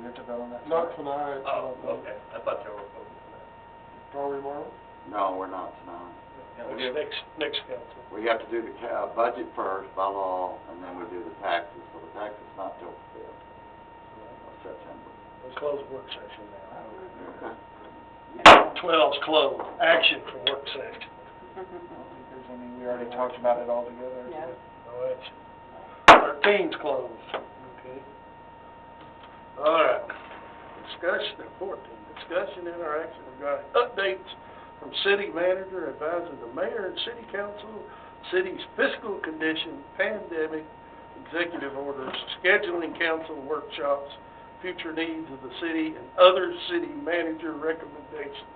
we have to vote on that? Not tonight. Oh, okay, I thought you were voting for that. Are we, Marlon? No, we're not tonight. Yeah, we have- Next council. We have to do the budget first by law, and then we do the taxes, so the taxes not till the 5th of September. Let's close the work session now. Okay. 12's closed, action for work session. I don't think there's any, we already talked about it all together. Yeah. No action. 13's closed. Okay. All right. Discussion, 14, discussion interaction regarding updates from city manager advising the mayor and city council, city's fiscal condition, pandemic, executive orders, scheduling council workshops, future needs of the city, and other city manager recommendations.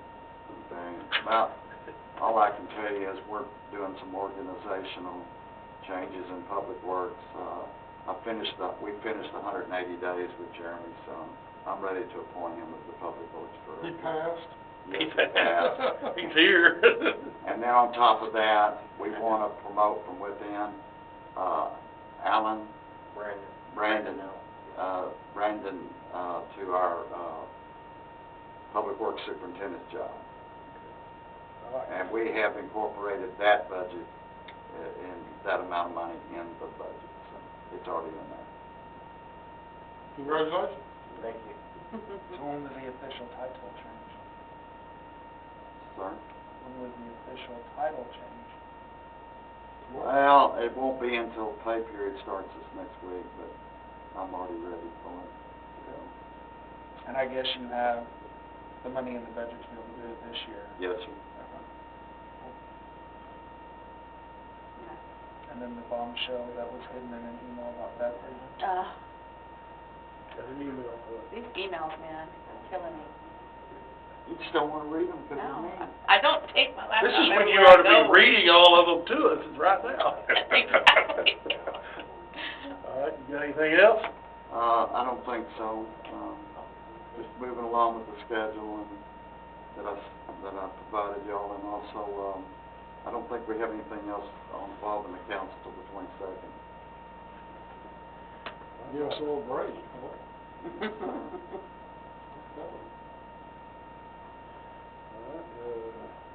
Okay. Well, all I can tell you is we're doing some organizational changes in public works. We finished 180 days with Jeremy, so I'm ready to appoint him as the public works He director. passed? Yes, he passed. He's here. And then on top of that, we want to promote from within, Brandon to our, public works superintendent's job. And we have incorporated that budget, in that amount of money in the budget, so it's already in there. Congratulations. Thank you. So when was the official title change? Sir? When was the official title change? Well, it won't be until pay period starts this next week, but I'm already ready for it to go. And I guess you have the money in the budget to be able to do it this year. Yes, sir. And then the bombshell that was hidden in an email about that person. Got an email for it. These emails, man, are killing me. You just don't want to read them because No, they're mean. I don't take my laptop This is when you everywhere ought to I be go. reading all of them to us, is right now. Exactly. All right, you got anything else? I don't think so. Just moving along with the schedule and that I provided y'all, and also, I don't think we have anything else involving the council till the 22nd. Give us a little break. All right,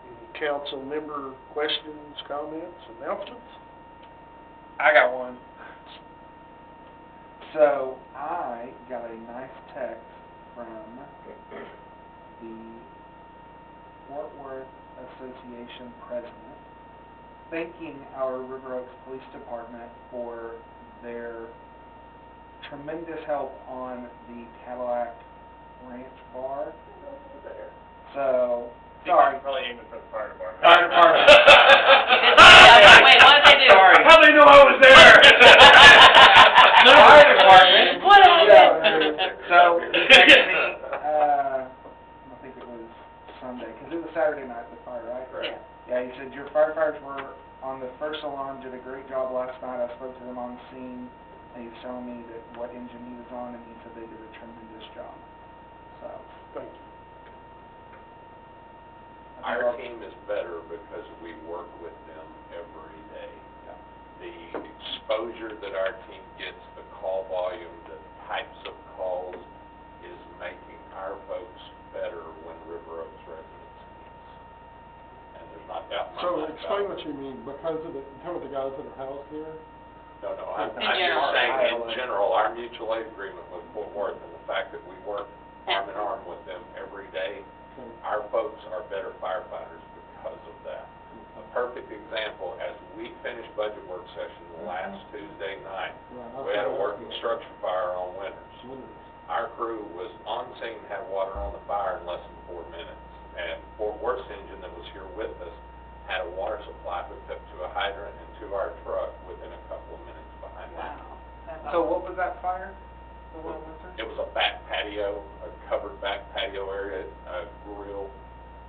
any council member questions, comments, announcements? I got one. So, I got a nice text from the Fort Worth Association president thanking our River Oaks Police Department for their tremendous help on the Cadillac Ranch bar. So, sorry. Probably aiming for the fire department. Fire department. Wait, what did they do? Sorry. How'd they know I was there? Fire department. What happened? So, he texted me, I think it was Sunday, because it was Saturday night, the fire, right? Yeah. Yeah, he said, your firefighters were on the first alarm, did a great job last night. I spoke to them on scene, and he was telling me that what engine he was on, and he said they did a tremendous job. So, Thank you. I Our think team is better because we work with them every day. The exposure that our team gets, the call volume, the types of calls is making our folks better when River Oaks residents needs. And there's not that much. So explain what you mean, because of the, tell me the guys that are housed here? No, In I'm just general. saying, in general, our mutual aid agreement with Fort Worth and the fact that we work arm in arm with them every day, Okay. our folks are better firefighters because of that. A perfect example, as we finished budget work session last Tuesday night, Right, we had a working structure fire on Winters. Winners. Our crew was on scene, had water on the fire in less than 4 minutes. And Fort Worth's engine that was here with us had a water supply hooked up to a hydrant and to our truck within a couple of minutes behind that. Wow. That's So awesome. what was that fire? The one with her? It was a back patio, a covered back patio area, a grill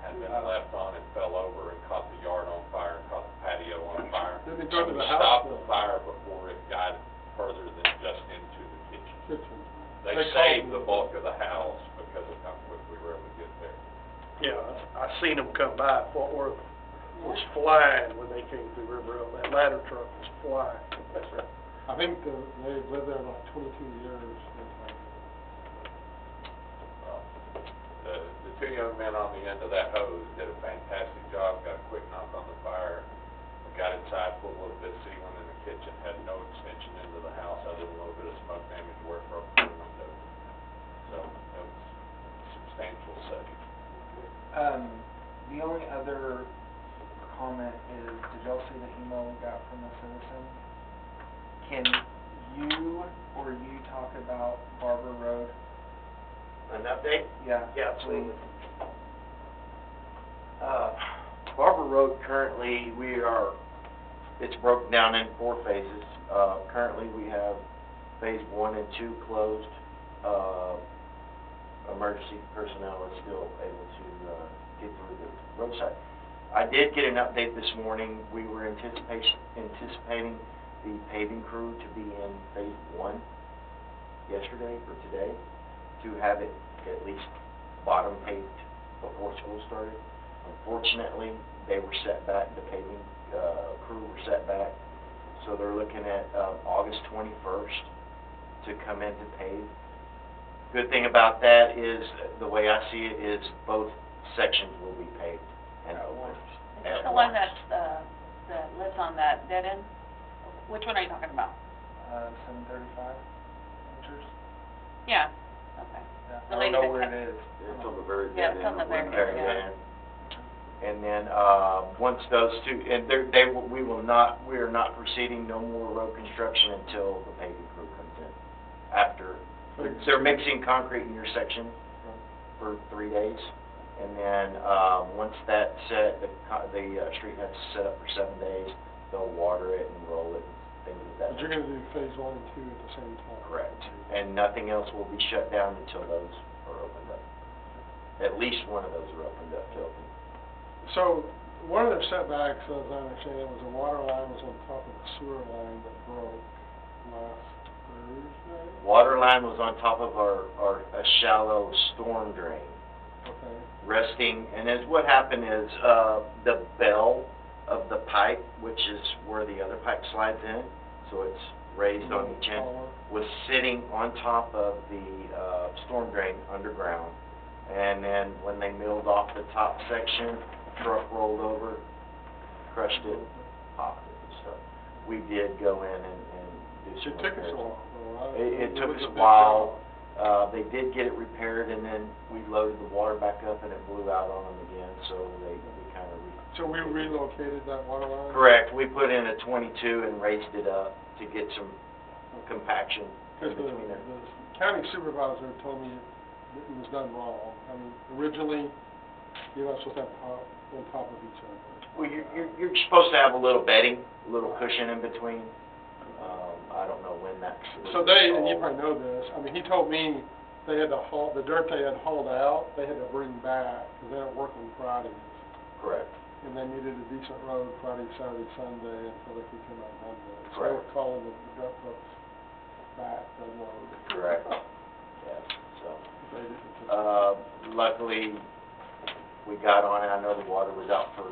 had been left on and fell over and caught the yard on fire and caught the patio on fire. Did it go to And the we house? stopped though? the fire before it got further than just into the kitchen. Kitchen. They They saved called the me. bulk of the house because of how quick we were able to get there. Yeah, I seen them come by. Fort Worth was flying when they came through River Oaks. That ladder truck was flying. I think they've lived there like 22 years. two young men on the end of that hose did a fantastic job, got a quick knock on the fire. We got inside, pulled a little bit of ceiling in the kitchen, had no extension into the house other than a little bit of smoke damage where it broke through the window. So it was substantial savings. The only other comment is, did y'all see the email we got from a citizen? Can you talk about Barber Road? An update? Yeah. Yeah, absolutely. Barber Road currently, it's broken down in 4 phases. Currently, we have phase 1 and 2 closed. Emergency personnel is still able to get through the roadside. I did get an update this morning. We were anticipating the paving crew to be in phase 1 yesterday or today, to have it at least bottom paved before school started. Unfortunately, they were set back, the paving crew were set back, so they're looking at August 21st to come in to pave. Good thing about that is, the way I see it, is both sections will be paved and opened Is at this the one once. that lives on that dead end? Which one are you talking about? 735 inches? Yeah, okay. Yeah, The I lady don't know that where cut- it is. It's on the very Yeah, dead it's end on the of very Winter. Very yeah. good. And then, once those two, and we are not proceeding, no more road construction until the paving crew comes in. After, they're mixing concrete in your section for 3 days. And then, once that's set, the street has to set up for 7 days. They'll water it and roll it, and things of that. But you're gonna do phase 1 and 2 at the same time? Correct. And nothing else will be shut down until those are opened up. At least one of those are opened up to open. So, one of their setbacks, as I understand it, was the water line was on top of the sewer line that broke last Thursday? Water line was on top of a shallow storm drain, Okay. resting, and as what happened is, the bell of the pipe, which is where the other pipe slides in, so it's raised on each end, Taller. was sitting on top of the, storm drain underground. And then when they milled off the top section, truck rolled over, crushed it, popped it and stuff. We did go in and do some It took us repairs. a while, though, right? It took was us a big while. job. They did get it repaired, and then we loaded the water back up, and it blew out on them again, so we kind of So we relocated that water line? Correct, we put in a 22 and raised it up to get some compaction in Because between it. the county supervisor told me it was done wrong. I mean, originally, you're not supposed to have top on top of each other. Well, you're supposed to have a little bedding, a little cushion in between. I don't know when that's. So they, and you probably know this, I mean, he told me they had to haul, the dirt they had hauled out, they had to bring back, because they don't work on Fridays. Correct. And they needed a decent road Friday, Saturday, Sunday, until they could come out Monday. So they Correct. were calling the dirt folks back to unload. Correct. Yes, so. They didn't. Luckily, we got on it. I know the water was out for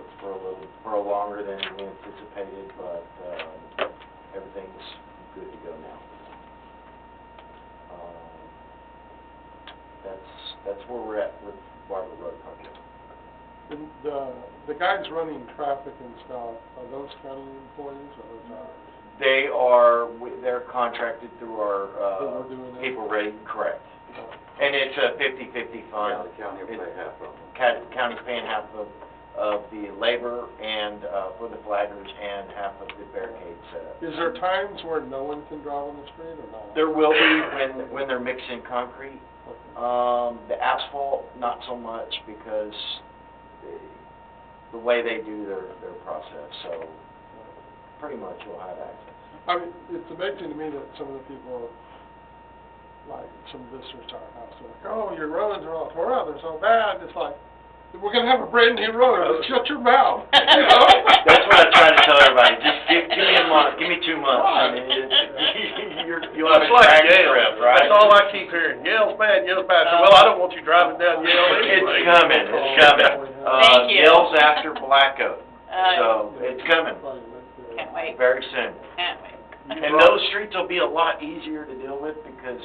a longer than we anticipated, but, everything's good to go now. That's where we're at with Barber Road project. And the guys running traffic and stuff, are those county employees or those ours? They're contracted through That our, we're doing that? people rate, correct. And it's a 50/50 Yeah, fund. the county will pay half of them. County's paying half of the labor and, for the flaggers, and half of the barricade setup. Is there times where no one can drive on the street or not? There will be when they're mixing concrete. Okay. The asphalt, not so much, because the way they do their process, so pretty much you'll have access. I mean, it's amazing to me that some of the people, like, some visitors to our house, are like, oh, your roads are all tore up, they're so bad. It's like, we're gonna have a brand new road, shut your mouth, you know? That's what I try to tell everybody, just give me a month, give me 2 months, and you'll have a It's like drag Yale. strip, right? That's all I keep hearing. Yale's bad, Yale's bad. I said, well, I don't want you driving down Yale anyway. It's coming, it's coming. Thank you. Yale's after Black Oak, so it's coming, Can't wait, very soon. can't wait. And those streets will be a lot easier to deal with, because